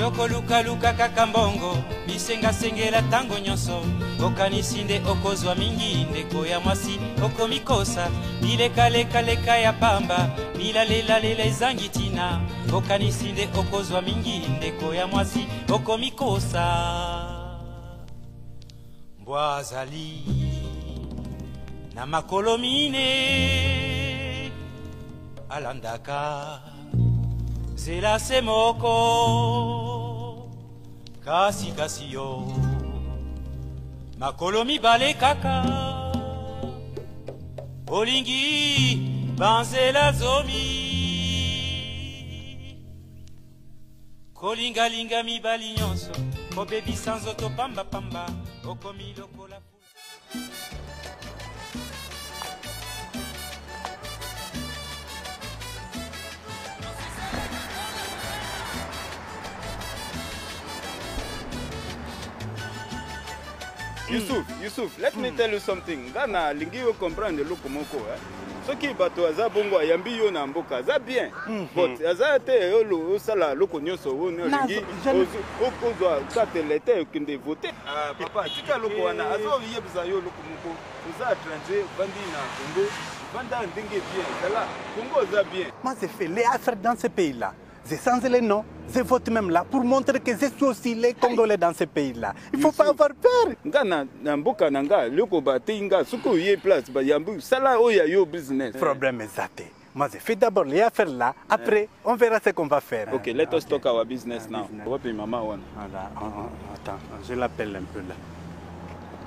Yoko luka luka kakambongo bisenga sengela tango nyonso okanisi nde okozwa mingi ndeko ya mwasi okomikosa bileka ya pamba bilalelela ezangi tina okanisi nde okozwa mingi ndeko ya mwasi okomikosa mbwa azali na makolo mine alandaka zela se moko kasi yo makolo mibale kaka olingi banzela zomi kolingalinga mibali nyonso kobebisa nzoto pambapamba okomi lokola Youssouf, let me tell you something. Gana lingi yo comprendre loko moko soki bato aza bongo ayambi yo na mboka aza bien but aza te yo sala loko nyonso wono lingi okozwa satelite okende voter papa tika loko wana azo yebisa yo loko moko oza étranger bandi na Congo banda ndenge bien sala Congo aza bien. Moi j'ai fait les affaires dans ce pays là. Je change les noms, je vote même là pour montrer que je suis aussi les Congolais dans ce pays-là. Il ne faut pas avoir peur. Nga na mboka nanga loko batinga suko yé place ba yambu sala oya yo business. Problème exact. Moi je fais d'abord les affaires là, après on verra ce qu'on va faire. Okay, let us talk our business now. What is mama one? Attends, je l'appelle un peu là.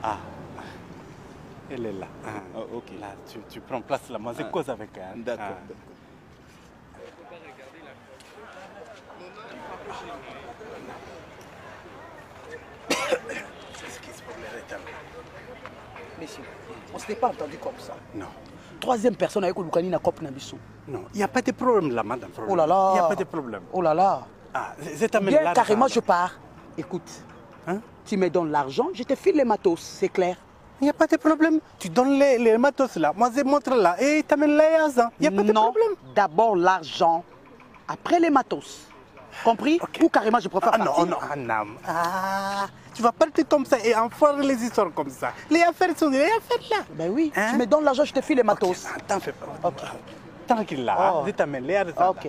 Ah. Elle est là. Ok. Là, tu prends place là, moi je cause avec elle. D'accord. Messieurs, on ne s'était pas entendu comme ça. Non. Troisième personne avec Lukani na Kop Nabiso. Non, il n'y a pas de problème là, madame. Oh là là. Il n'y a pas de problème. Oh là là. Ah, je t'amène Bien, là. carrément, je pars. Écoute, tu me donnes l'argent, je te file les matos, c'est clair. Il n'y a pas de problème. Tu donnes les matos là, moi je montre là et tu amènes les yazans. Il n'y a pas de problème. Non, d'abord l'argent, après les matos. Compris? Ou carrément je préfère partir. Non. Tu vas partir comme ça et en faire les histoires comme ça. Les affaires sont les affaires là. Ben oui, tu me donnes l'argent, je te file les matos. T'en fais pas. Tranquille là, je t'amène les yazans. Ok.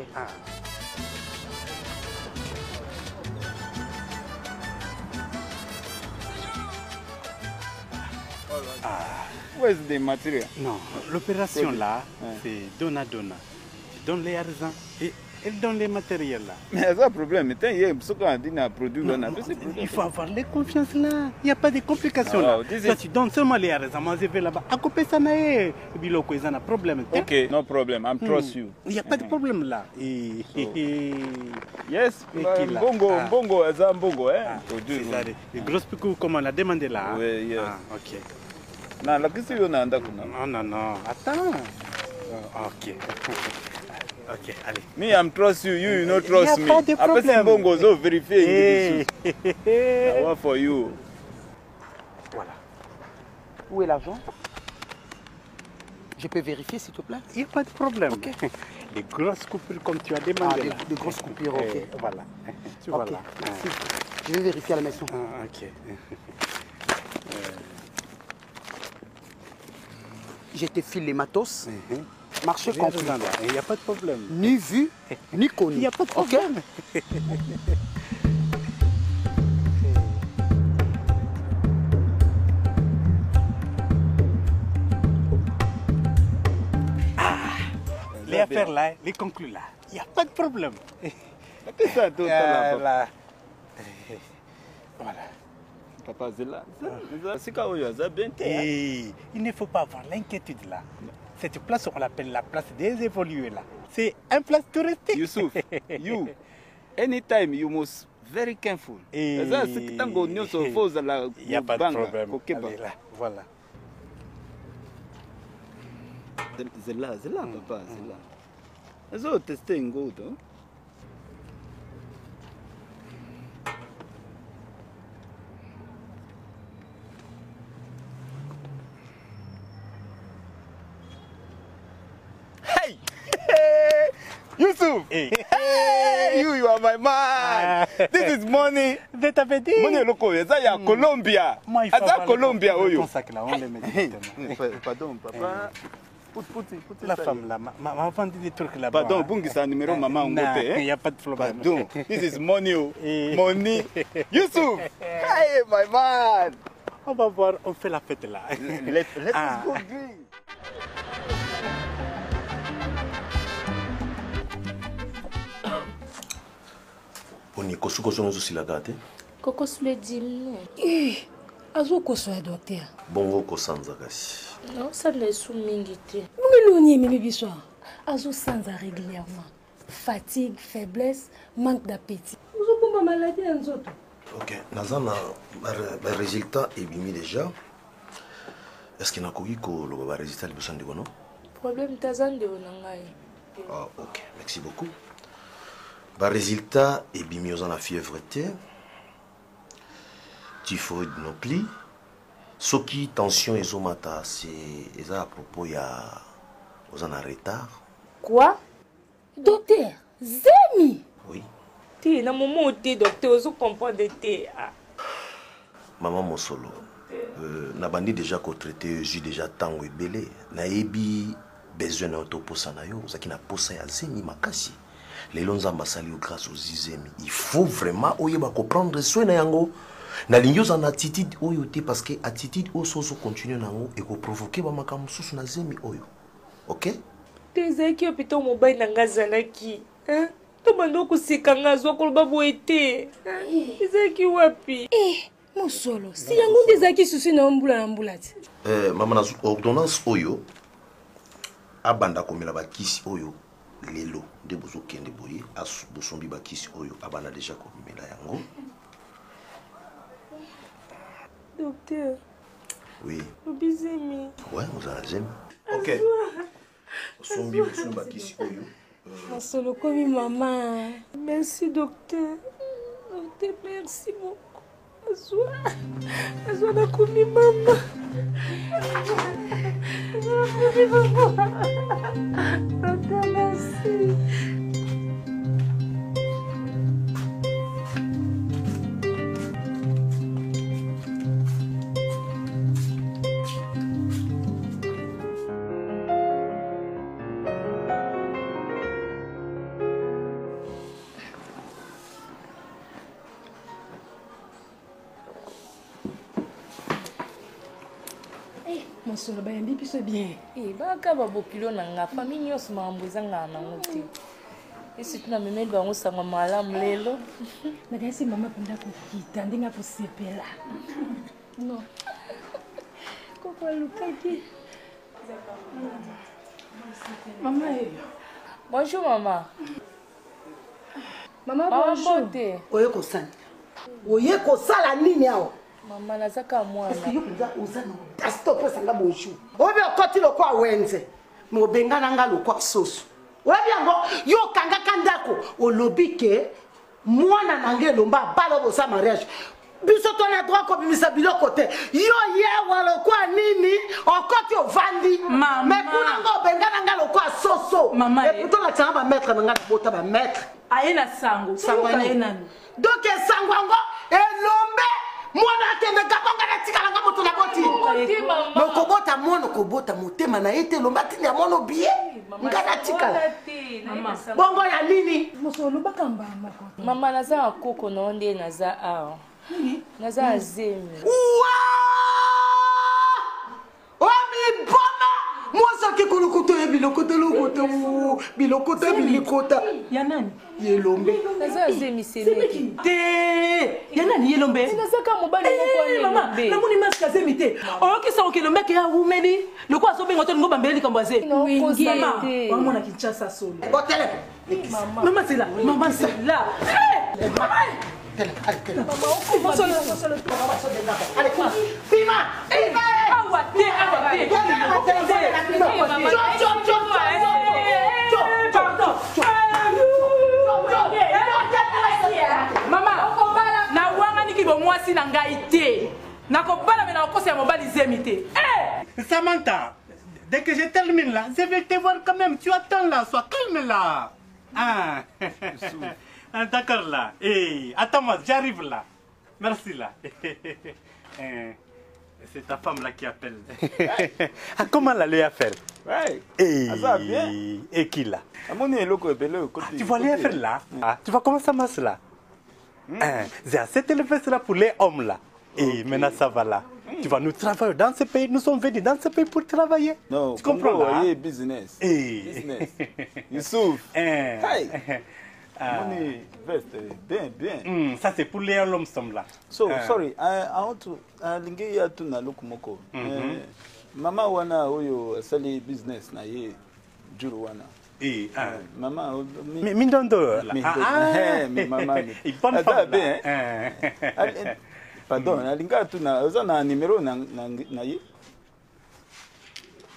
Where's the material? Non, l'opération là, c'est donna-donna. Tu donnes les argent et elle donne les matériels là. Mais il y a un problème. Il faut avoir les confiances là. Il n'y a pas de complications là. Toi, tu donnes seulement les argent. Moi, je vais là-bas. À couper ça, il y a un problème. Ok, no problem. I'm trust you. Il n'y a pas de problème là. Yes, Mbongo, c'est un Mbongo. Les grosses picots, comme on a demandé là. Oui, yes. Ok. Non, la question est là. Non. Attends. Ok. Ok, allez. Me, I'm trust you. You not trust me. Il n'y a pas de problème. Après, Mbongo, so vérifier. I work for you. Voilà. Où est l'argent? Je peux vérifier, s'il te plaît? Il n'y a pas de problème. Ok. Des grosses coupures comme tu as demandé. Des grosses coupures, ok. Voilà. Tu vois là. Je vais vérifier à la maison. Ok. Je te file les matos. Marché compris. Il n'y a pas de problème. Ni vu, ni connu. Il n'y a pas de problème. Les affaires là, les conclus là, il n'y a pas de problème. Qu'est-ce que tout ça là? Voilà. Papa, c'est là. C'est quand bien. Il ne faut pas avoir l'inquiétude là. Cette place, on l'appelle la place des évolués là. C'est un place touristique. Youssouf, you, anytime you must very careful. Il n'y a pas de problème. Allez, là, voilà. C'est là, papa, c'est là. Est-ce que tester un goût? Yusuf! Hey. Hey, you are my man! This is money! Je t'avais dit. Money loko, ça y a Colombia! Moi, il faut Aza Colombia, ton oyo! sac là, on le met directement. Pardon, papa. La femme là, maman dit des trucs là-bas. Pardon, bungi sa numéro maman Non, ngote. il n'y a pas de problème. Pardon, this is money. Eh. Money. Yusuf! Hey, my man! On va voir, on fait la fête là. Let's go drink. Boni kosukoso nozosila te kokosule dimi azokosola docteur bongo kosanza kasi naosala esu mingi te mungiloni ememi biso azosanza régulièrement fatigue faiblesse manque d'appétit ozobomba maladie ya nzoto. ok naza na baresultat ebimi déjà est ce que nakoki koloba baresultat liboso ya ndeko no problème taza ndeko na ngai. Ah, ok merci beaucoup baresultat ebimi oza na fièvre te typhoïde non plus soki tension ezomata eza à propos ya oza na retard. Quoi? Docteur Zemi. Oui. Te na momo te docteur ozo comprendre te. Maman Mosolo nabandi déjà kotraité jus déjà tango ebele nayebi besoin na toposa na yo ozaki na posa ya Zemi makasi lelo nzamba asali yo grâce aux Zemi il faut vraiment oyeba comprendre soin na yango nalingi oza na attitude oyo te parce que attitude oyo sozo continue nango ekoprovoke bamakambo mosusu na Zemi oyo ok te ezalaki opita mobali na nga azalaki to banda okoseka nga azwa koloba boye te ezalaki wapi Mosolo si yango nde ezalaki susi na mbula na mbula te mama na ordonnance oyo abanda komela bakisi oyo lelo nde bozokende boye bosombi bakisi oyo abanda déjà komela yango. Docteur. Oui. Zemi. Ouais, vous avez Zemi. Ok. Sombi Musumba kisi oyo. Masolo komi maman. Merci docteur. Docteur merci beaucoup. Azwa na komi maman. Docteur merci. Mosolo bayambi biso bien. Baka babokilo na nga famille nyonso makambo ezanga nango te. Surtout na memeli bango sanga malamu lelo. Nakasi mama penda kokita ndenge akosepela. Non. Koko lukaki. Mama Bonjour maman. Mama bonjour. Oye kosala. Oye kosala nini awo? Mama nazaka mwana. Yo kuza uzana. Stop sanga bonjour. Obe okoti lokwa wenze. Mobengana nga lokwa soso. Obi yango yo kanga kandako olobike mwana nange lomba balo bosa mariage. Biso to na droit ko bimisa biloko te. Yo yewa lokwa nini okoti ovandi. Mais kuna ngo bengana nga lokwa soso. Et pourtant la tanga ba maître nga bota ba maître. Ayena sango. Sango nani? Donc sango ngo elombe mwana akende kabanga na tikala nga moto na boti. Mokobota mono kobota motema na ete lomba tindi ya mono biye. Ngana tikala. Bongo ya nini? Mosolo bakamba moko. Mama naza akoko na onde naza a. Naza Zemi. Omi boma. Moso ki kulukuto e bilokoto lukoto. Bilokoto bilikota. Ya nani? Yelombe. Naza Zemi semeki. Te. Ya nani Yelombe? Naza ka mobali moko ya Yelombe. Na muni maska Zemi te. Oyoki sa Yelombe ke ya umeli. Loko asobenga to ngo bambeli kambaze. Mama. Wamona Kinshasa solo. Botele. Mama c'est là. Mama c'est là. Allez, Pima! Mama, na wanga niki bo mwasi na ngai te. Nakobala mena okosi ya mobali Zemi te. Samantha, dès que je termine là, je vais te voir quand même. Tu attends là, sois calme là. Ah, ah d'accord là. Attends-moi, j'arrive là. Merci là. C'est ta femme là qui appelle. Ah, comment elle allait faire? Ouais. Ça bien. Et qui là? Tu vas aller faire là. Tu vois comment ça marche là? J'ai assez élevé là pour les hommes là. Et maintenant ça va là. Tu vas nous travailler dans ce pays. Nous sommes venus dans ce pays pour travailler. Non, tu comprends là? Oui, business. Business. Youssouf. Hey. Veste, bien. Ça c'est pour les hommes somme là. So, sorry, I want to lingi ya tu na lokumoko. Mama wana oyo sali business na ye juru wana. Mama mi ndondo mi mama ni bonne femme bien. Pardon, alinga tu na na numéro na ye.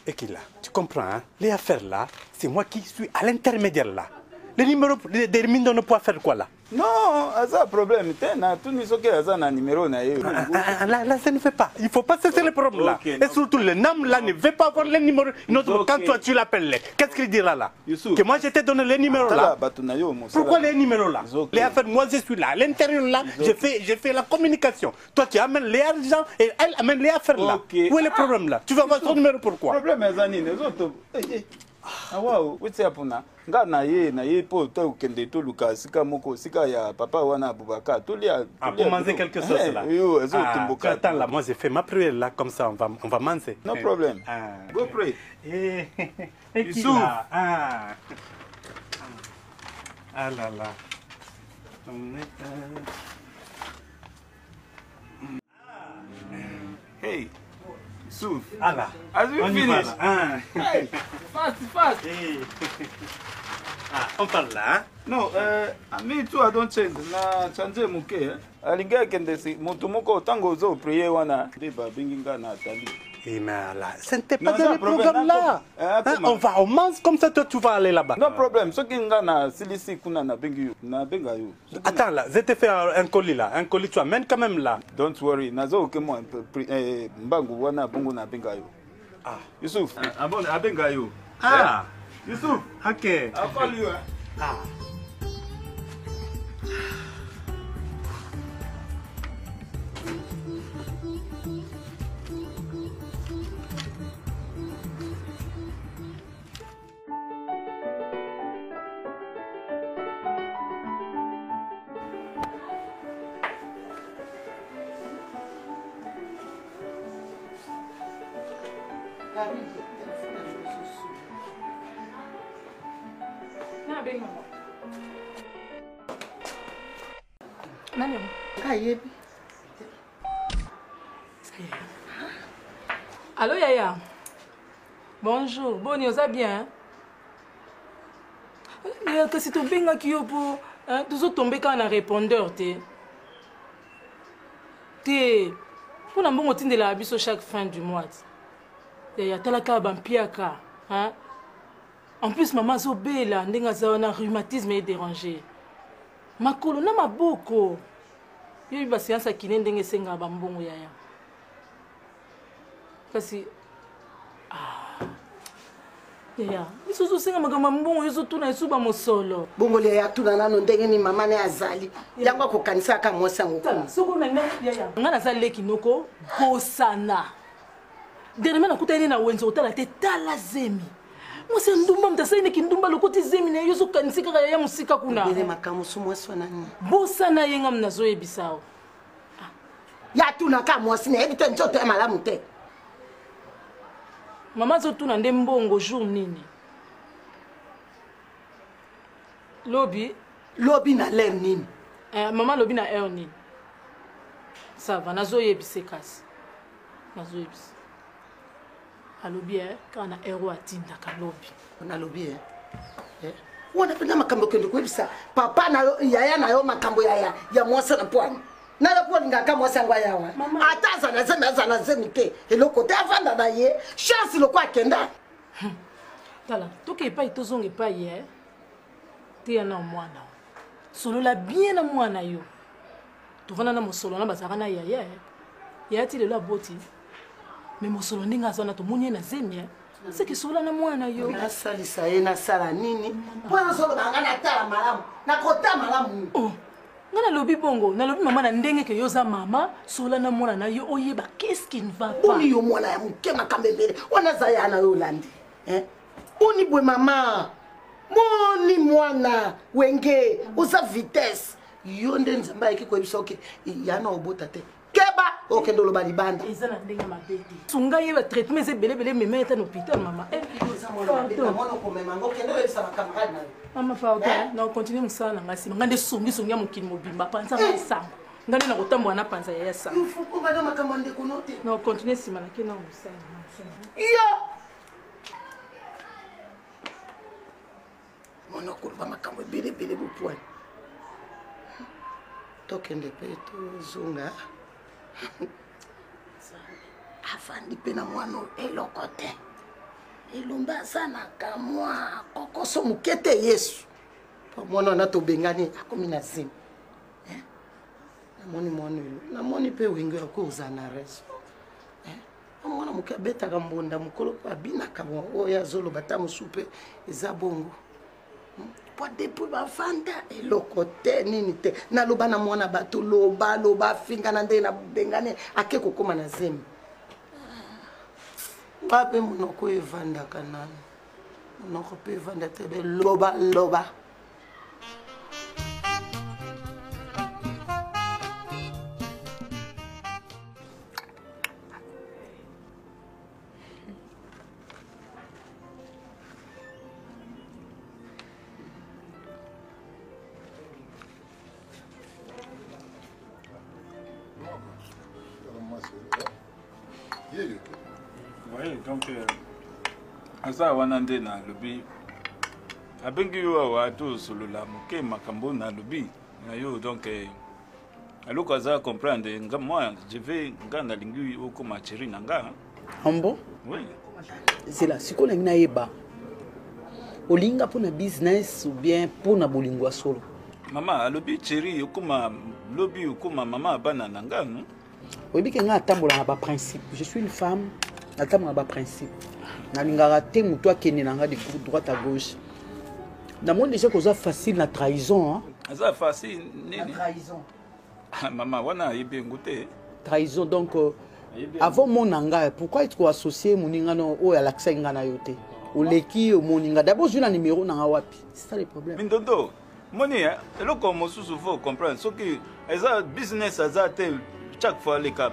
Et qui là? Tu comprends hein? Les affaires là, c'est moi qui suis à l'intermédiaire là. Les numéros des Mindo ne peuvent faire quoi là? Non, ça problème. Tout le monde a un numéro. Là, ça ne fait pas. Il ne faut pas cesser le problème là. Et surtout, le NAM là ne veut pas avoir les numéros. Quand toi tu l'appelles, qu'est-ce qu'il dira là? Que moi je t'ai donné les numéros là. Pourquoi les numéros là? Les affaires, moi je suis là. À l'intérieur là, je fais la communication. Toi tu amènes les argent et elle amène les affaires là. Où est le problème là? Tu vas avoir ton numéro pourquoi? Le problème est les autres. Ah wow, what's up na? Nga na ye po to kende to luka sika moko sika ya papa wana Abubakar to lia. Pour manger quelque chose là. Attends là, moi j'ai fait ma prière là comme ça on va manger. No problem. Go pray. Et qui là? Ah là là. Hey. Souf. Allah. As we finish? Hey, fast. Hey. On parle là. No, me too, I don't change. Na change muke. Alinga kende si mutu moko tango zo prier wana. Deba binginga na tali. Mais là, ce n'était pas dans le programme là. On mange comme ça, toi tu vas aller là-bas. No problem. So kinga na silisi kuna na bingi na benga you. Attends là, je t'ai fait un colis là. Un colis tu amènes quand même là. Don't worry. Nazo ke mo mbangu wana bungu na benga you. Youssouf. Abon abenga you. Youssouf. OK. I'll call you. Allô Yaya. Bonjour. Bon, vous allez bien? Que si tu bien qui pour toujours tomber quand on a répondeur pour un bon de la biso chaque fin du mois. Yaya talaka bampiaka hein. En plus maman zo bela ndenga za na rhumatisme et dérangé. Makolo na maboko. Yo ba séance kine ndenge senga bambongo Yaya. Kasi Yaya, isuzu senga magamba mbongo yeso tuna isuba mosolo. Bongo le ya tuna nano ndenge ni mama ne azali. Yango ko kanisa ka mwasa ngoko. Soko na Yaya. Ngana zali kinoko kosana. Dernièrement nakutani na wenzo otala te tala zemi. Mwasa ndumba mtasani kindumba lokoti zemi na yeso kanisika ka ya musika kuna. Bele makamusu mwasa nani. Bosana yenga mnazo yebisao. Ya tuna ka mwasa ne ebite nzoto ya malamu te. Maman zotuna nde mbongo jour nini? Lobi na l'air nini? Maman lobi na air nini? Ça va, nazo yebise kasi. Nazo yebise. Alobi quand na air atinda ka lobi. On a lobi Wana pena makambo kendo kwebisa. Papa na yaya na yo makambo ya mwasa na pwani. Na yo ngaka mwasa ngwa yawa. Ataza na zemi te. Eloko te avanda na ye. Chance lo kwa kenda. Tala, toke pa itozonge pa ye. Tia na mwana. Solo la bien na mwana yo. Tovana na mosolo na bazaka na yaya. Yaya ti lelo aboti. Mais mosolo ninga zona to munye na zemi. c'est que sola na mwana yo nasalisa ye nasala nini mwana soloba nga natala malamu nakota malamu nga nalobi bongo nalobi mama na ndenge ke yoza mama sola na mwana na yo oyeba qu'est-ce qui ne va pas boni yo mwana ya moke makambembele wana za ya na yo olandi boni bwe mama moni mwana wenge oza vitesse yo nde nzambe ayeki koyebisa oke yana obota te keba okende oloba libanda eza na ndenge mabe te sunga yeba traitement eza ebelebele mema eta na hôpital mama mama fauta na continue mosala na ngai nsima nga nde songisongi ya mokili mobimba panza nga esango nga nde na kotambola na panza ya sango na continue nsima nake na mosala mona koloba makambo ebelebele bopwani tokende mpe tozonga afandi mpe na mwana eloko te elomba aza na kamwa kokoso moke te yesu po mwana wana tobengani akomi na zemi namoni mwana elo namoni mpe wenge akoza na reso mwana moke abetaka mbonda mokolo mpe abinaka oyo azoloba ta mosu mpe eza bongo po depuis bafanda eloko te nini te naloba na mwana bato loba afingana nde na bengani ake kokoma na zemi ngape monoko evandaka nani monoko mpe evanda te be loba Oui, donc, ça, on a dit dans le lobby. Avec vous, à tous, sur la moquée, Macambo, dans le lobby. Donc, alors que ça comprendre, moi, je vais gagner la lingue ou comme Thierry Nanga. Ambo? Oui. C'est là, si on a une aïba. Olinga pour na business ou bien pour na bolingwa solo. Maman, lobby Thierry, ou comme lobby ou comme maman Bana Nanga, non? Oui, mais quand on a un principe, je suis une femme, on a un principe. On a un de droite à gauche. Dans le monde, déjà, c'est facile la trahison. C'est facile. La trahison. Maman, on a bien goûté. Trahison, donc, avant mon nanga, pourquoi est-ce qu'on associe mon ningano au Alaxa Ngana yote? Au leki, au moninga. D'abord, j'ai un numéro dans wapi. C'est ça le problème. Mindondo, moni, le comme il faut comprendre. Ce qui est business, chaque fois les cas,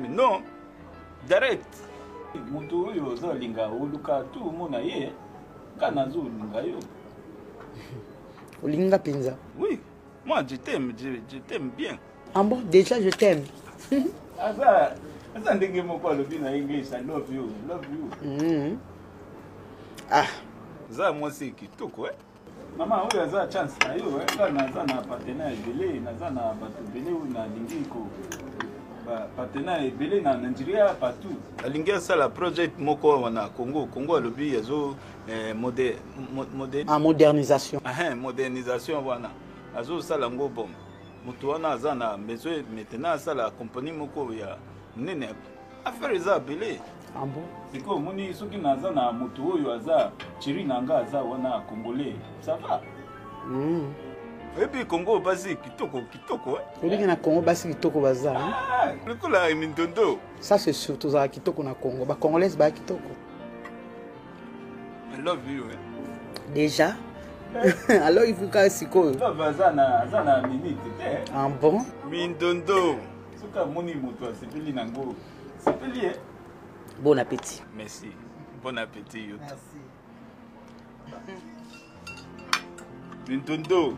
non, direct. Mutu yo za linga uluka tu mona ye kana zo linga yo. Olinga penza. Oui, moi je t'aime bien. Ah bon, déjà je t'aime. Asa ndenge moko lobi na English, I love you. Ah, za moi c'est kitoko Maman, oui, ça chance na yo kana za na partenaire belé, na za na bato belé ou na lingi ko. Partenaire belé na Nigeria partout. Alingia sala project moko wana Congo lobby yazo modernisation. Modernisation wana. Azo sala ngo bom. Mutu wana azana besoin maintenant sala compagnie moko ya nene. Affaire za belé. Ah bon? Siko moni soki naza na mutu oyo aza Thierry Nanga aza wana congolais. Ça va? Et puis Congo basi kitoko. Oui, na Congo basi kitoko baza. Le coup là Mindondo. Ça c'est surtout ça kitoko na Congo. Ba congolais ba kitoko. I love you. Déjà. Alors il faut ka siko. Love azana minute. Ah bon? Mindondo. Soka moni mutu asepeli nango. Sepeli. Bon appétit. Merci. Bon appétit. Merci. Mindondo.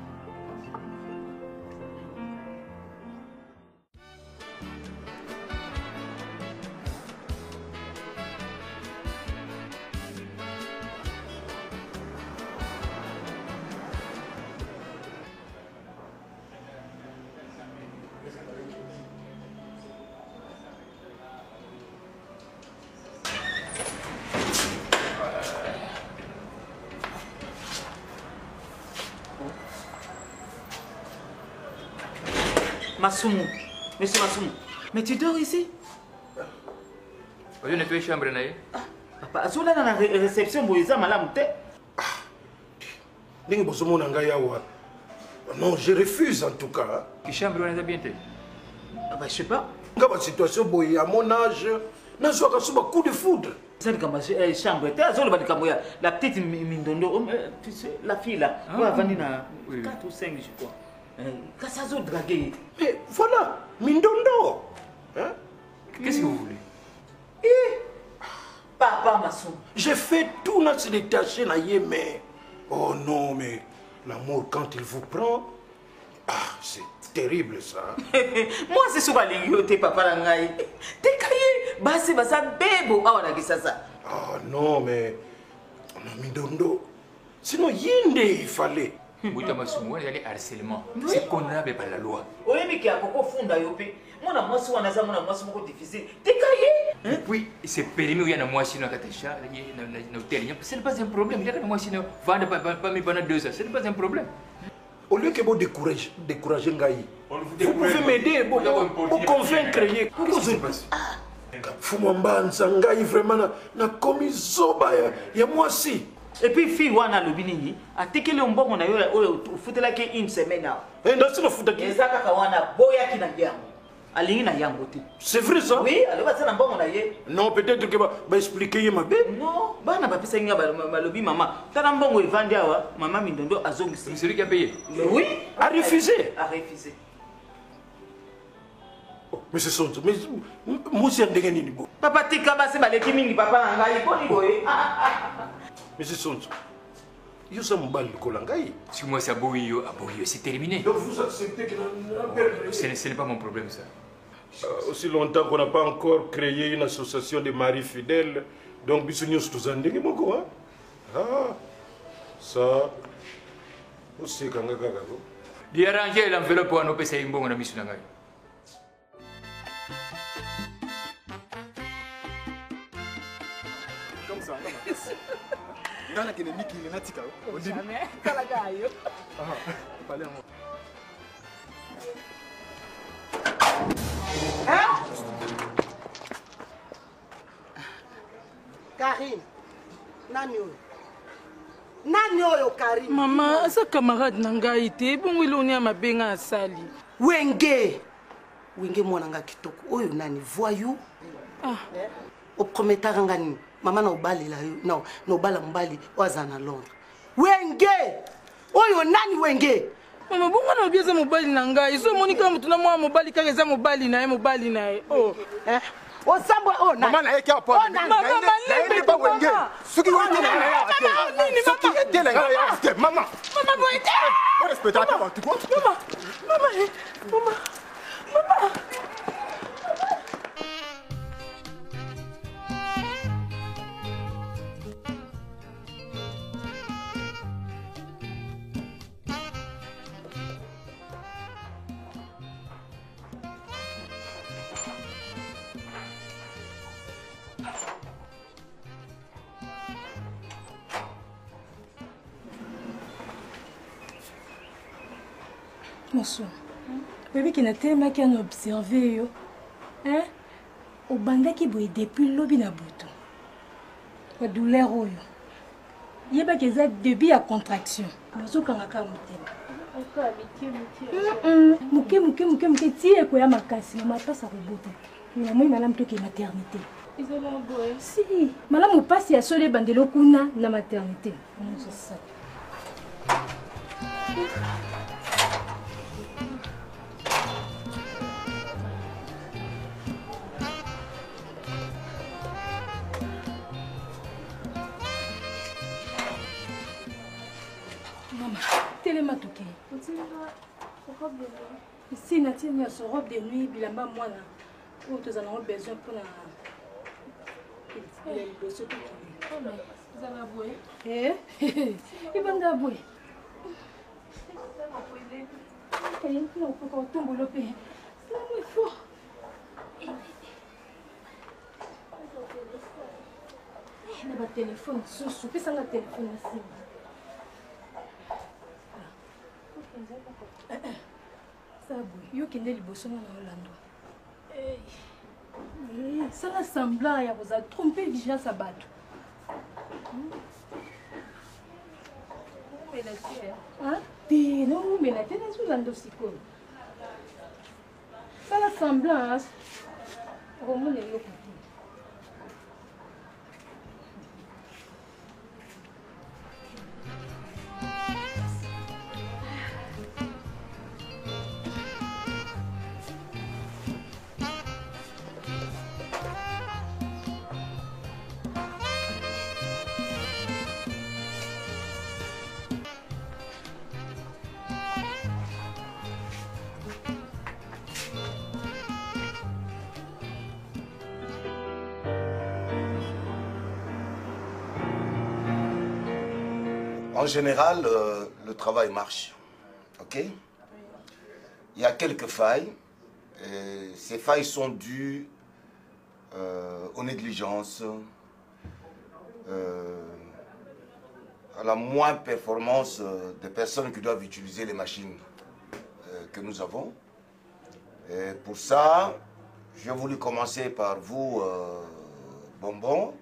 Massoumou, monsieur Massoumou, mais tu dors ici? Je ne fais chambre, Papa, azola na réception boyeza malamu te. Ndenge bozomona ngai awa. Non, je refuse en tout cas. Qui chambre on est bien te? Ah bah je sais pas. Nga ba situation boy à mon âge, nazo ka suba coup de foudre. Ça dit comme chambre te azola ba dikambo ya la petite Mindondo, tu sais la fille là, on a vendu na 4 ou 5 je crois. Kasa zo draguer. Mais voilà, Mindondo. Hein? Qu'est-ce que vous voulez? Papa Masson. J'ai fait tout dans se détacher na yéme. Oh non, mais l'amour quand il vous prend, c'est terrible ça. Moi c'est souvent les yoté papa la ngai. T'es caillé, basi basa bebo awa na kisasa. Ah non, mais Mindondo. Sinon yende il fallait. Oui, Thomas Soumou, il y a des harcèlements. C'est condamnable par la loi. Oui, mais qui a beaucoup fondé à Yopé. Moi, moi, je suis beaucoup difficile. T'es caillé? Oui, c'est permis, il y a un mois sinon, ce n'est pas un problème. Il y a un mois sinon, pas mes bonnes 2 heures. Ce n'est pas un problème. Au lieu que vous découragez Ngaï, vous pouvez m'aider pour convaincre. Qu'est-ce qui se passe? Fumamba Nsangaï, vraiment, na commis Zoba, il y a moi aussi. Et puis, fille, wana lobinini, a tekele mbongo on a eu foutela ke une semaine. Et dans ce foutela qui ezaka kawana boya ki na yango. Alingi na yango te. C'est vrai ça? Oui, alors va ça na mbongo na ye. Non, peut-être que va expliquer ma bé. Non, bana ba pesa nga ba lobi maman. Tala mbongo evandi awa, maman Mindondo azongisi. C'est celui qui a payé. Oui, a refusé. A refusé. Mais c'est son, mais moi c'est un dégaine ni bo. Papa tika ba se baleki mingi papa ngai poni boye. Mais c'est son. Yo ça m'emball le colangaï. Si moi c'est aboyo, c'est terminé. Donc vous acceptez que ce n'est pas mon problème ça. Aussi longtemps qu'on n'a pas encore créé une association de maris fidèles, donc bisogno stuzandenge moko hein. Ah. Ça aussi kanga kanga ko. Di arranger l'enveloppe pour nous payer mbongo na misu ngai. Comme ça. Ngana kene miki ni natika o dibi kala gayo pale mo Karim nani oyo Karim mama asa camarade na ngai te bongo iloni ya mabenga asali wenge mwana nga kitoko oyo nani voyou oprometaka nga nini mama na obalela yo na obala mbali waza na Londres wenge oyo nani wenge mama bongo na obieza mobali na ngai so monika mutu na mwa mobali kaka eza mobali na ye oh osambo oh mama na yeke apo na ba wenge suki wenge na ya suki ete na ya mama boite bon respectateur en tout cas mama Mosso, bébé qui n'a tellement qu'à observer yo, hein? Au banda qui boit depuis l'obi na buto. La douleur oyo. Yeba que ça début à contraction. Mosso kangaka mute. Muke tie ko ya makasi na mapasa robota. Na moi malam to ke maternité. Isolo boy. Si, malam upasi ya sole bandelo kuna na maternité. C'est ça. Maman, tellement tout qui. Ici, Natia a son robe de nuit, bilamba moi là. Où nous avons besoin pour la. Vous avez avoué? Eh? Il va nous avouer. Il faut qu'on tombe le pays. C'est fort. Il y a un téléphone, sous puis ça a un téléphone aussi. Ça boy, yo kende liboso na Orlando. Ça a semblant ya vous a trompé déjà sa bateau. Te no umela te nazulando sikoyo. Sala semblance. Romone eloko. En général, le travail marche. Ok? Il y a quelques failles. Et ces failles sont dues aux négligences, à la moindre performance des personnes qui doivent utiliser les machines que nous avons. Et pour ça, j'ai voulu commencer par vous, Bonbon.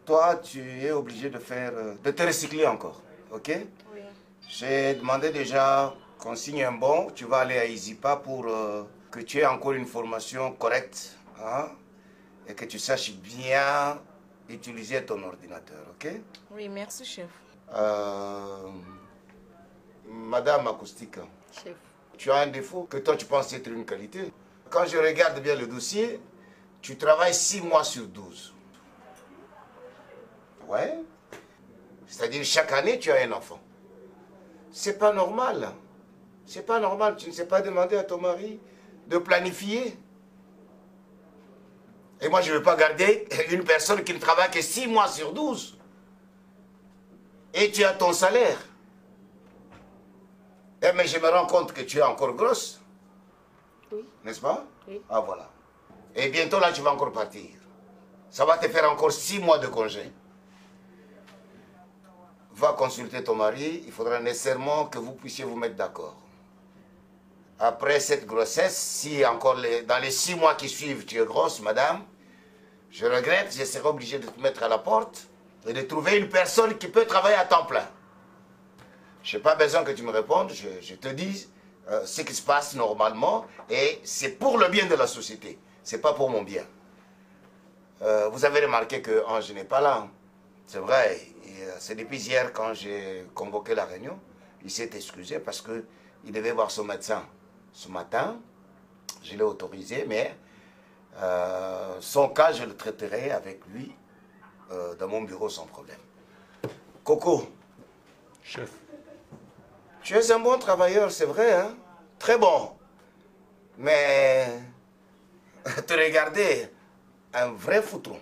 Toi, tu es obligé de de te recycler encore, ok? Oui. J'ai demandé déjà qu'on signe un bon. Tu vas aller à Izipa pour que tu aies encore une formation correcte, hein? Et que tu saches bien utiliser ton ordinateur, ok? Oui, merci, chef. Madame Acoustique, Chef. tu as un défaut que toi tu penses être une qualité. Quand je regarde bien le dossier, tu travailles 6 mois sur 12. Ouais. C'est-à-dire chaque année, tu as un enfant. C'est pas normal. C'est pas normal. Tu ne sais pas demander à ton mari de planifier. Et moi, je ne veux pas garder une personne qui ne travaille que 6 mois sur 12. Et tu as ton salaire. Eh, mais je me rends compte que tu es encore grosse. Oui. N'est-ce pas? Oui. Ah, voilà. Et bientôt, là, tu vas encore partir. Ça va te faire encore 6 mois de congé. Va consulter ton mari. Il faudra nécessairement que vous puissiez vous mettre d'accord. Après cette grossesse, si encore dans les 6 mois qui suivent, tu es grosse, madame, je regrette, je serai obligé de te mettre à la porte et de trouver une personne qui peut travailler à temps plein. Je n'ai pas besoin que tu me répondes, je te dis ce qui se passe normalement et c'est pour le bien de la société, ce n'est pas pour mon bien. Vous avez remarqué que Ange n'est pas là. C'est vrai, c'est depuis hier quand j'ai convoqué la réunion, il s'est excusé parce qu'il devait voir son médecin ce matin. Je l'ai autorisé, mais son cas, je le traiterai avec lui dans mon bureau sans problème. Coco. Chef. Tu es un bon travailleur, c'est vrai, hein? Très bon. Mais te regarder, un vrai foutron.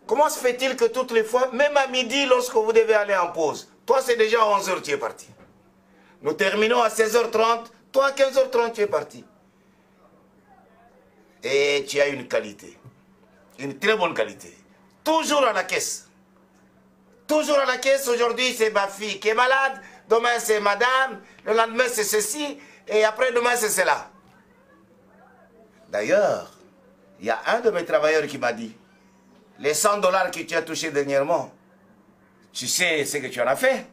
Comment se fait-il que toutes les fois, même à midi, lorsque vous devez aller en pause, toi c'est déjà à 11h tu es parti. Nous terminons à 16h30, toi à 15h30 tu es parti. Et tu as une qualité, une très bonne qualité. Toujours à la caisse. Toujours à la caisse, aujourd'hui c'est ma fille qui est malade, demain c'est madame, le lendemain c'est ceci, et après demain c'est cela. D'ailleurs, il y a un de mes travailleurs qui m'a dit, les 100 $ que tu as touchés dernièrement, tu sais ce que tu en as fait?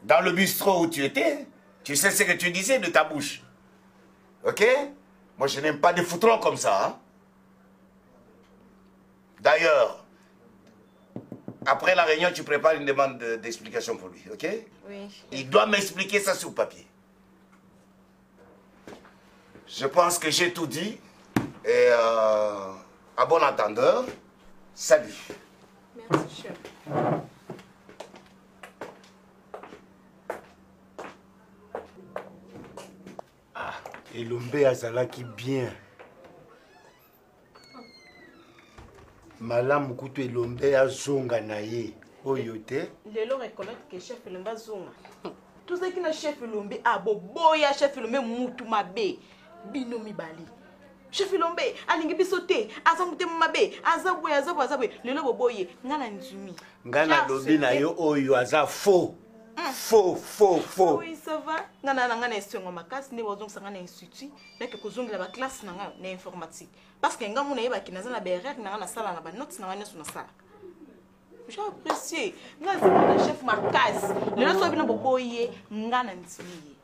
Dans le bistrot où tu étais, tu sais ce que tu disais de ta bouche. Ok? Moi, je n'aime pas des foutrons comme ça. Hein? D'ailleurs, après la réunion, tu prépares une demande d'explication pour lui. Ok? Oui. Il doit m'expliquer ça sur papier. Je pense que j'ai tout dit. Et à bon entendeur, salut. Merci, chef. Ah, Elombe azalaki bien. Malamu kutu Elombe azonga na ye. Oyo te. Lelo reconnaître que chef Elombe azonga. Tout ce qui na chef Elombe aboboya chef Elombe mutu mabe. Bino mibali. Chef Elombe alingi bisote azamute mabe azabwe azabwe lelo boboye ngana nzumi. Ngana lobi na yo oyo aza faux. Faux. Oui, ça va. Ngana ngana estongo makasi ne wazong sangana institut, leke kozongela ba classe nanga na informatique. Parce que ngamu na yeba kinaza na BRR na sala na ba notes na wana suna sala. J'ai apprécié. Ngana chef makasi. Le so bina boboye ngana ntimiye.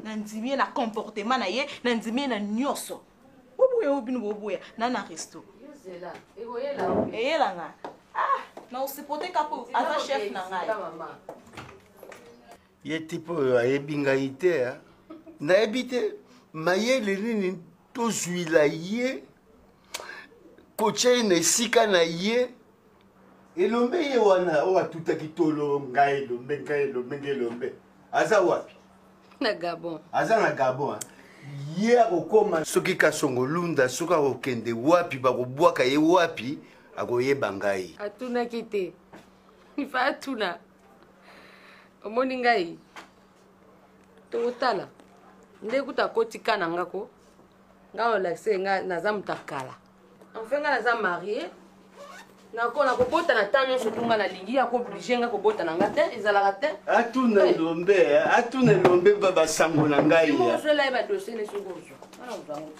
Na ntimiye na comportement na ye, na ntimiye na nyoso. Boboye obinu boboye na resto. Yozela. Eyela nga. Ah, na usipote kapo ata chef na ngai. Ye tipo ayebi ngai te nayebi te mayele nini tozwila ye kotia ye na esika na ye elombe ye wana oyo atutaki tolo ngai elombe aza wapi na Gabon aza na Gabon ye akokoma soki Kasongo Lunda soki akokende wapi bakobwaka ye wapi akoyeba ngai atunaki te ifa atuna omoni ngai totala nde kuta kotika na ngako ngao la senga naza mutakala enfenga naza marié nakona kobota na tanyo sotunga na lingi ya ko obligé nga kobota na ngate ezalaka te atuna lombe baba sango na ngai ya je la ba dossier ne sogozo ala uzango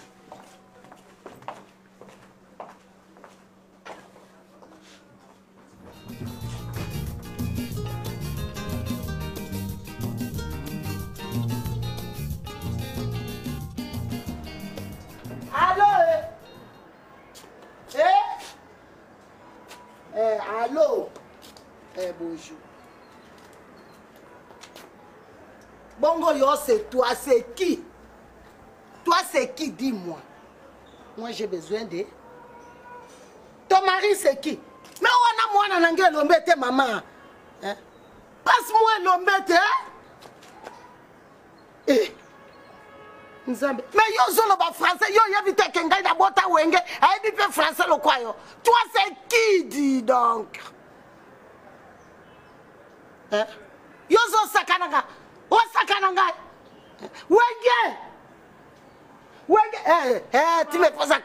Allô? Bonjour. Bongo yo, c'est toi, c'est qui? Toi, c'est qui? Dis-moi. Moi, j'ai besoin de... Ton mari, c'est qui? Mais on a moi, l'ombete, maman. Hein? Passe-moi l'ombete, hein? Eh. Mais yo zolo ba français yo yebite ke ngai na bota wenge ayebi pe français lo kwa yo. Toi c'est qui dis donc? Hein? Yo zo sakananga. O sakananga. Wenge. Tu me poses ça.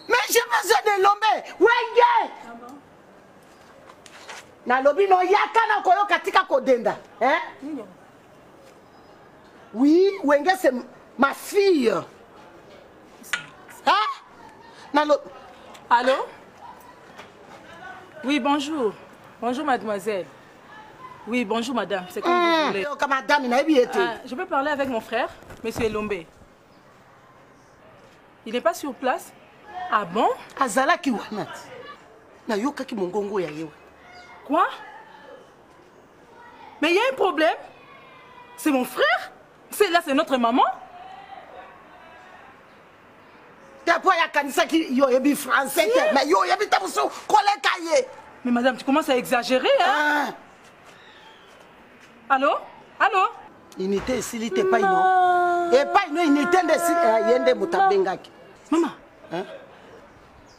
Mais j'ai besoin de l'homme. Wenge. Na lobi no yakana koyo katika kodenda. Hein? Oui, wenge c'est ma fille. Hein? Allô? Oui, bonjour. Bonjour, mademoiselle. Oui, bonjour, madame. C'est comme vous voulez. Madame, je peux parler avec mon frère, monsieur Lombé. Il n'est pas sur place? Ah bon? Azalaki wanat. Na yoka ki mongongo ya yewe. Quoi? Mais il y a un problème? C'est mon frère? Là, c'est notre maman? Mais madame, tu commences à exagérer, hein? Allô? Allô? Unité, s'il n'était pas non. Et pas une unité de yende mutabengaki. Maman, hein?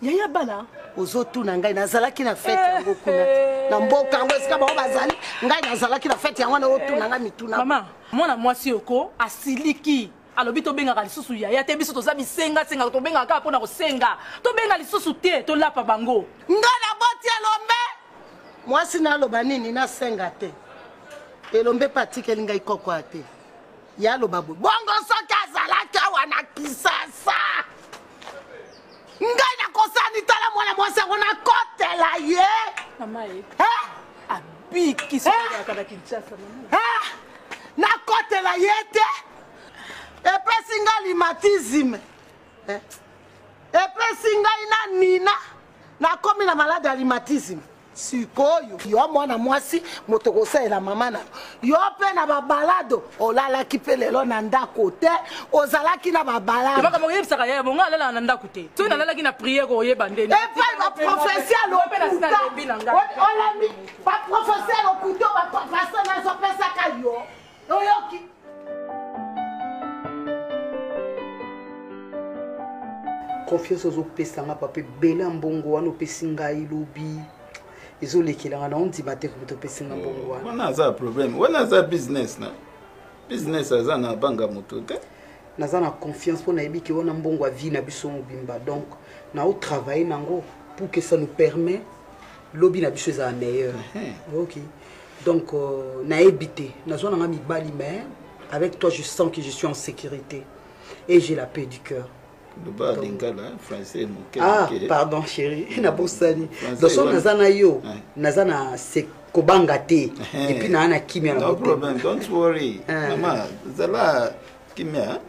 Yaya bala. Ozotu na ngai nazalaki na fête yango kuna. Na mboka ngo esika ba bazali, ngai nazalaki na fête yango na otu na ngai mituna. Maman, mwana mwasi oko asiliki. Alobi to benga lisusu yaya te biso to za bisenga senga to benga ka pona ko senga. To benga lisusu te to lapa bango. Ngana boti elombe. Mwasi na loba nini na senga te. Elombe patike linga ikoko ate. Ya loba bo. Bongo soki azalaki wana kisasa. Ngai na kosani tala mwana mwasi wana kotela ye. Mama e. Abiki so kana Kinshasa mama. Na kotela ye te. Epesi nga limatisme. Epesi nga ina nina. Na komi na malade ya limatisme. Sikoyo. Yo mwana mwasi motokose la mama na. Yo pe na babalado. Olala kipe lelo na ndako te. Ozalaki na babalado. Baka mo yebisaka ya mo ngala na ndako te. So na lala ki na prière ko yeba ndeni. E pa ba professeur okuta. Olami ba professeur okuta ba professeur na zo pesa ka yo. Oyoki. Confiance aux pesanga papa bela mbongo wana opesi ngai lobi ezolekela na ondi bate ko to pesinga mbongo wana wana za problem wana za business na business aza na banga moto te naza na confiance pour na yebiki wana mbongo a vie na biso mobimba donc na o travailler nango pour que ça nous permet lobi na biso za meilleur. OK Donc, naébité, nazona mibali, mais avec toi, je sens que je suis en sécurité. Et j'ai la paix du cœur. Français, ah, pardon, chérie. Nabosani. Donc, nazana yo, nazana se kobanga te. Et puis, nana kimia. No problem, don't worry. Maman, zala kimia.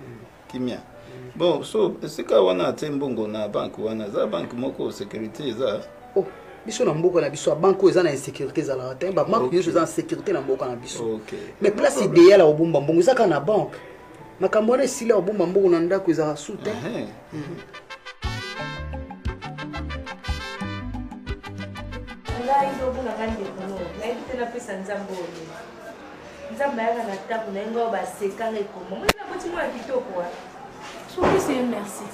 Bon, so, c'est quand on a tembongo na banque, on a za banque moko sécurité za. Oh, biso na mboko na biso banque eza na insécurité za la terre, ba banque yo eza en sécurité na mboko na biso. OK. Mais place idéale au bomba mbongo za kana banque. Makambo na sila au bomba mbongo na ndako eza soute. Ngai ndo bona kande kono. Ngai tena pesa nzambo. Nzambo yaka na tabu na ngo ba sekanga ikomo. Mwana boti mwa kitoko wa. Je trouve que c'est un merci.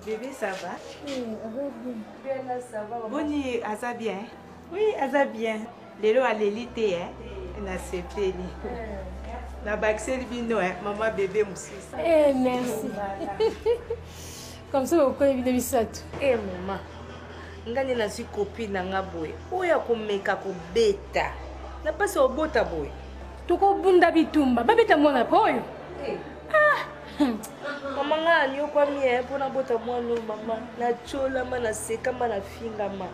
Bébé, ça va? Oui, ça va. Boni, Aza bien? Oui, Aza bien. Lelo a l'élité, hein? Na sepeli. Na baxel bino, hein? Maman bébé moussis. Eh, merci. Comme ça, vous connaissez bien ça. Eh, maman. Ngani na si copine na nga boye. Oya komeka ko beta. Na pasi obota boye. Toko bunda bitumba. Babeta mwana poyo. Ah. Mama nga nyo kwa mie pona bota mwana mama. Na chola ma na seka ma na finga ma.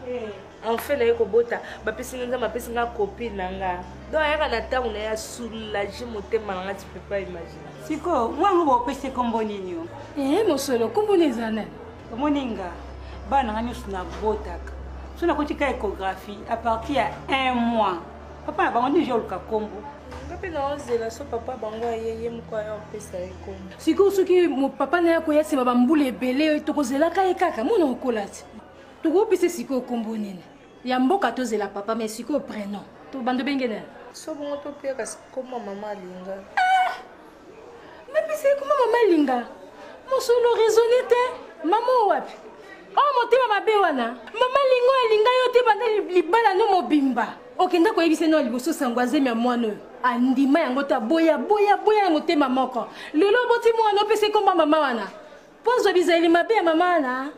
En fait na yeko bota ba pesi nga ma pesi nga copine na nga. Donc yaka na tangu na ya soulager motema nga tu peux pas imaginer. Siko, mwangu bo pesi kombo nini yo? Mosolo kombo nezana. Moninga. Bana ngani usina botaka. Sona kotika échographie à partir ya 1 mois. Papa na bango déjà oluka kombo. Ngapi na ozela so papa bango ayeye mukwa ya pesa ekombo. Siko soki mo papa na yako yasi baba mbule ebele tokozela ka ekaka mona okolati. Toko pese siko kombo nini. Ya mboka tozela papa mais siko prénom. To bando bengena. So bongo to pia kasi koma mama linga. Mais pese koma mama linga. Mosolo raisonner te. Maman wapi? Oh motema mabe wana. Mama lingo elinga yo te banda libala no mobimba. Okenda ko yebise no liboso sangwaze mya mwana. Andima yango ta boya na motema moko. Lelo boti mwana pese komba mama wana. Pozo bizali mabe ya mama wana.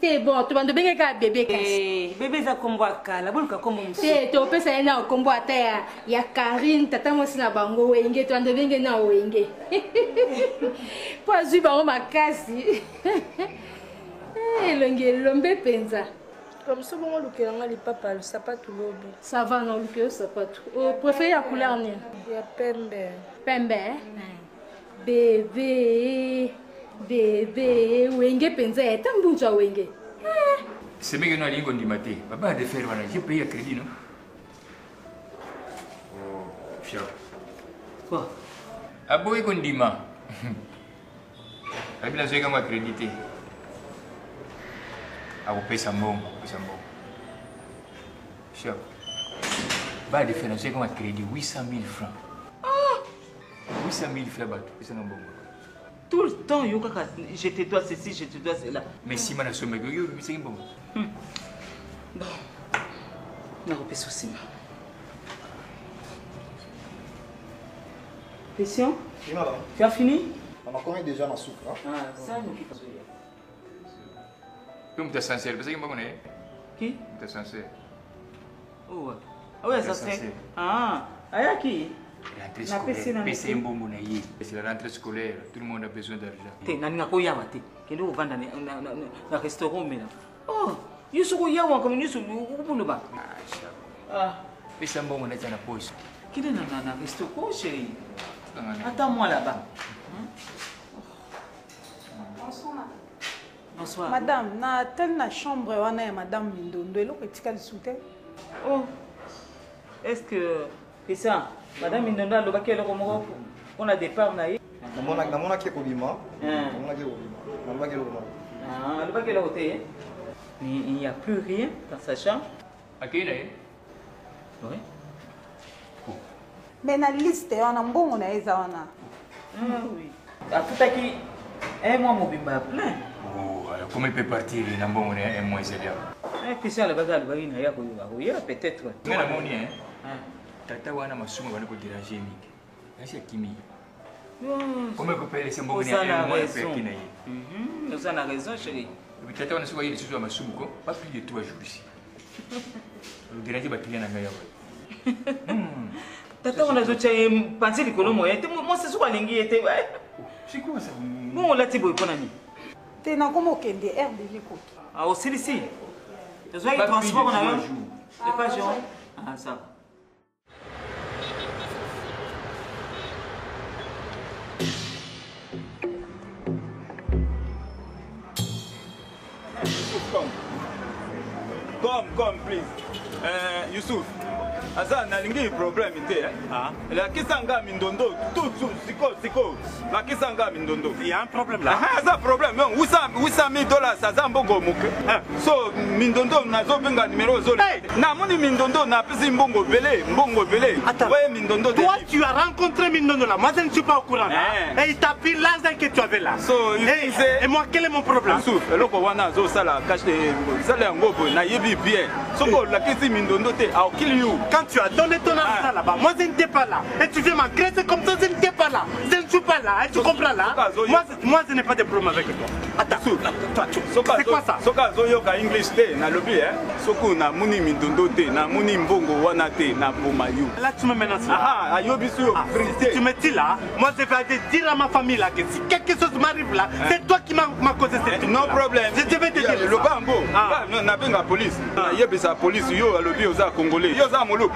Te bon, to bando benge ka bébé kasi. Bébé za kombo akala, boluka kombo musu. Te to pesa ena kombo ata ya Karine tata mosi na bango wenge to bando benge na wenge. Pozo bango makasi. Lombe penza. Comme ça, bon, le kelanga li papa le sapato lobi. Ça va non le sapato. O préféré la couleur ni. Ya pembe. Pembe. Bébé, wenge penza etambunja wenge. C'est bien que nous allons ndimate. Papa a de faire voilà, j'ai payé à crédit non. Oh, fier. Quoi? Aboy kondima. Abi la zega ma crédité. Ah, vous payez ça bon, Chef. Bah, de faire, c'est comme un crédit 800 000 francs. 800 000 francs, c'est un bon. Tout le temps, je te dois ceci, je te dois cela. Mais si je suis c'est bon. Bon. On a repris souci. Question? Oui, madame. Tu as fini? On a combien déjà dans la soupe? Ah, ça, nous qui passons. Tu es sincère, parce que je ne qui? Tu es sincère. Oh, ouais. Ah ouais, ça c'est. Ah, à qui? C'est un bon moyen. C'est la rentrée scolaire. Tout le monde a besoin d'argent. Tu n'as pas de argent. Tu n'as pas de un restaurant. Oh, tu as comme nous sommes. Ah, c'est un bon moyen dans la poche. Qui est dans un restaurant, chérie? Attends-moi là-bas. Bonsoir. Bonsoir. Madame, na telle na chambre wana ya madame Mindondo eloko etika lisute. Oh. Est-ce que c'est ça? Madame Mindondo alobaki eloko moko mpona départ na ye. Namonaki kobima. Namonaki kobima. Ah, alobaki eloko te. Mais il n'y a plus rien dans sa chambre. À qui là? Oui. Mais na liste wana mbongo na eza wana. Oui. Afutaki un mois mobimba plein. Oh, alors comment il peut partir un bon un mois zéro? Christian le bazar le bagin ya ko ya peut-être. Mais la moni hein. Tata wana masumu bana ko déranger mingi. Nasi kimi. Comment vous pouvez laisser mon Vous avez raison. Vous avez raison, chérie. Peut-être on a souvent eu des choses à ma soupe, pas plus de 3 jours ici. Le dernier client n'a rien. Tata, on a pensé que le moyen. Moi, c'est souvent l'ingé. C'est quoi ça? Bon, on l'a dit, bon, ami. Tu n'as comment qu'un des airs de l'écoute. Ah, aussi ici. Tu as eu transport, on a eu. C'est pas genre. Ah, ça va. Come, please. Yusuf, asa nalingi problem ite la kisanga mindondo tout siko la kisanga mindondo. Il y a un problème là. Ça problème. Non, $800,000 ça zambongo muke. So mindondo nazo benga numéro zo. Na moni mindondo na pesi mbongo belé. Ouais mindondo. Toi tu as rencontré mindondo là. Moi je ne suis pas au courant là. Et il t'a pris l'argent que tu avais là. So et moi quel est mon problème? Yusuf, eloko wana zo sala cache sala ngobo na yebi bien. Soko la kisi mindondo te, I'll kill you. Quand tu as donné ton argent là-bas, moi je n'étais pas là. Et tu viens m'agresser comme ça, je n'étais pas là. Je ne suis pas là, tu comprends là? Moi je n'ai pas de problème avec toi. Attends, c'est quoi ça? Soka zoyoka English te, na lobi Soko na muni mindondo te, na muni mbongo wana te, na bomayu. Là tu me menaces. Ayobisu. Tu me dis là, moi je vais dire à ma famille là que si quelque chose m'arrive là, c'est toi qui m'as causé cette no problem. Je vais te dire le bango. Na benga police. Na yebisa police yo alobi oza congolais. Yo za mulu.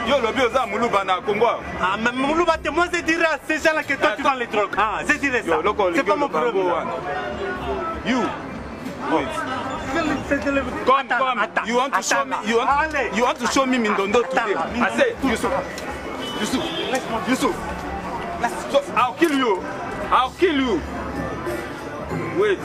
Yo lobi oza mulu bana Congo. Ah mais mulu bate moi je dirais à ces gens là que toi tu vends les drogues. Ah, je dirais ça. C'est pas mon problème. You. Wait. Come. You want to show me? You want to show me mindondo today? I say Yusuf. So I'll kill you. Wait.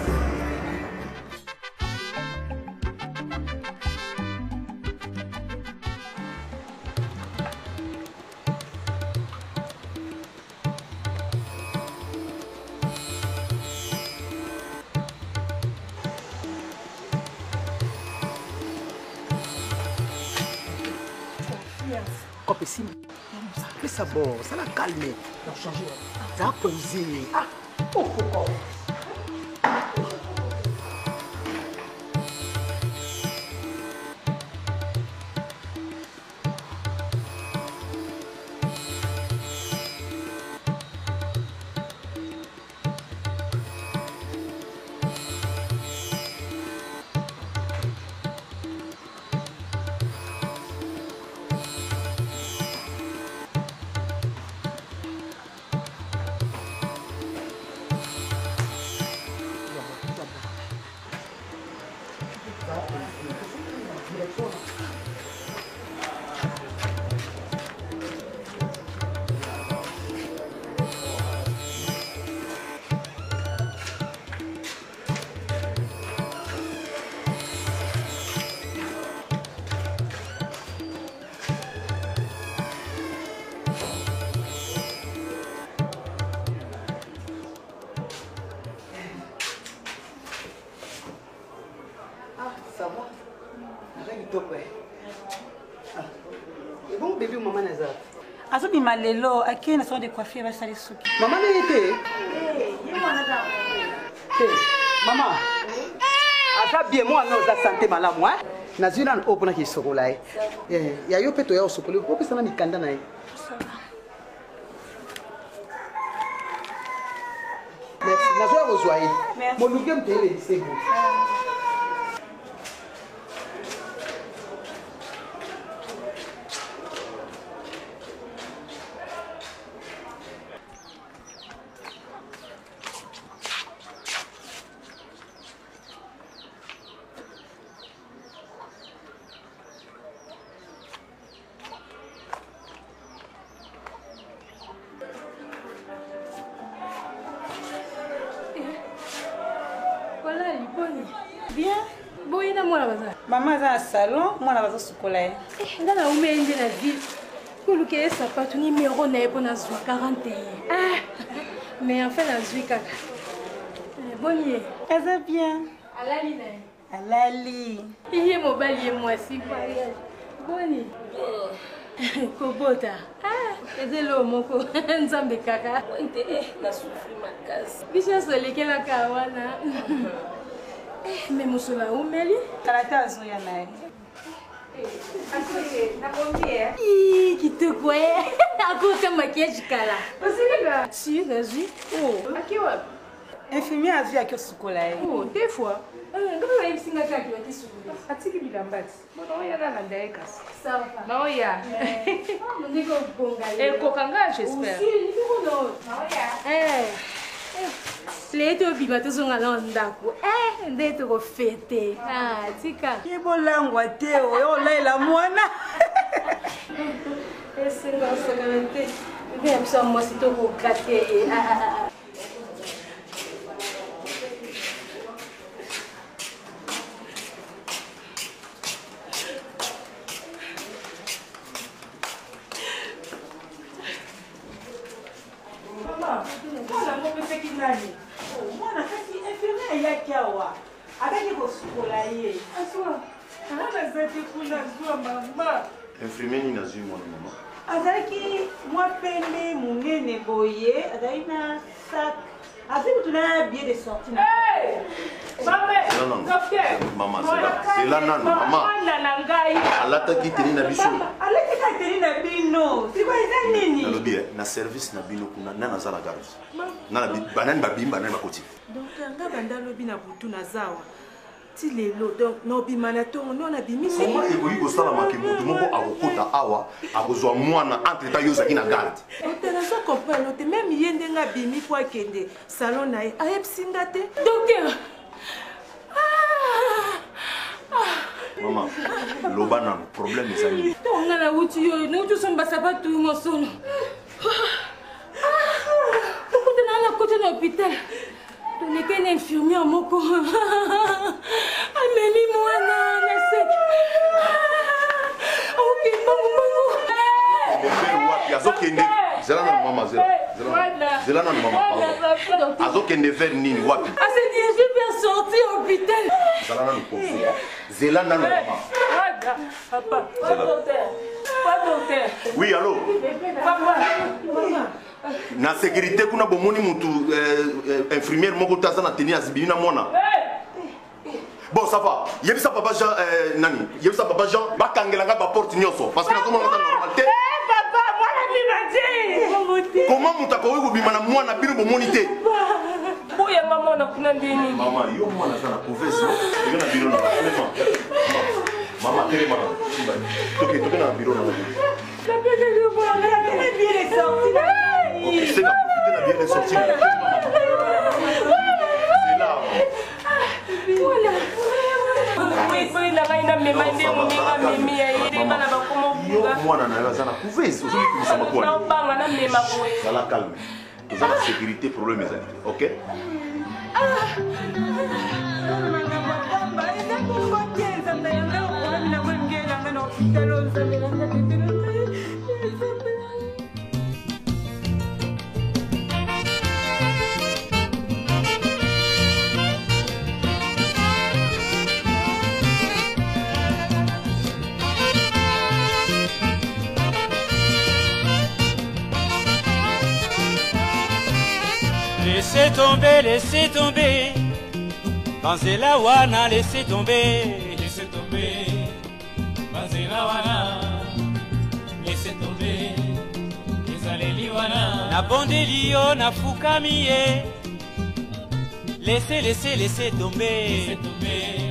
Fais ça bon, ça l'a calmé. Ça a posé. Et bon bébé maman naza. Azobi malelo akien na salon de coiffure va saler souki. Maman n'était. Maman. Asa bien moi non za santé malamu hein. Nazina opona ki sokola ya yo peto ya osokole ko pesa na mikanda na ye. Merci. Nazo rozwaye. Mon lugem te le disego. Bien. Boyena mwana baza. Maman za salon, mwana baza sukola ye. Ngana umende na ville. Kuluke esa patu numéro na epona zwa 41. Mais enfin na zwi kaka. Bonnie. Eza bien. Alali na. Alali. Iye mobali ye mwasi pa. Bonnie. Kobota. ezelo moko nzambe kaka nte na souffrir makasi bisha solekela kawana mais musula umeli karata azoya naye kitoko akoka maquillage kala osilika si nazwi aki wapi infirmier azwi aki osukola ye des fois ngabe wayebisinga kaki watisukola atiki bilambati bona oya nalanda ye kasi naoya ndiko bonga ekokanga j'espère le tobima tozonga na ndako nde tokofete tika yebolangwa te oyo olaela mwana esenga osakana te mpe ya biso ya mwasi tokoka te mwana kasi infirmier ayaki awa akaki kosukola ye anazaki kuna zwa mama infirmier nini azwi mwana mama azalaki mwa pembe monene boye azalaki na sak azwi kutu na billet de sortie mama zela nanu mama alataki teni na biso alataki teni na bino siko eza nini nalobi na service na bino kuna nani aza na garde banani babimba nani bakoti donc nga banda lobi na butu nazawa ti lelo donc nobima na ntongo nde nabimisi koma ekoki kosalamaki motu moko akokota awa akozwa mwana entre ta yo ozalaki na garde ote naza comprendre ote meme ye ndenge abimi po akende salon na ye ayebisinga te docteur mama loba nano problème eza nini tonga na wuti yo nauti osomba sapatu mosolo okutana na kote na hôpital toleke na infirmière moko amemi mwana na seki okembangubangu wapi azokende zela nano mama zela nano mama azokende vers nini wapi asedirige bien sorti hôpital zela nano kofu zela nano mama papa oui allô na sécurité kuna bomoni mutu infirmière moko taza na teni azibimi na mwana bon ça va yebisa papa Jean nani yebisa papa Jean bakangelanga ba porte nyonso parce que nazomona ça normal te papa mwana bimati comment mutu akoki kobima na mwana bino bomoni te boyanga mwana kuna ndeni mama yo mwana aza na province eza na biro na mama telema toke na biro na c'est la profiter la bien de sortir. C'est là. Mwana na bazana couvese ozoki kumisa makwa. Sala calme. Toza na sécurité problème ezali. OK? Laissez tomber, laissez tomber. Banzela wana, laissez tomber. Laissez tomber. Banzela wana, laissez tomber. Ezaleli wana. Na bondeli yo na fukami ye. Laissez, laissez, laissez tomber. Laissez tomber.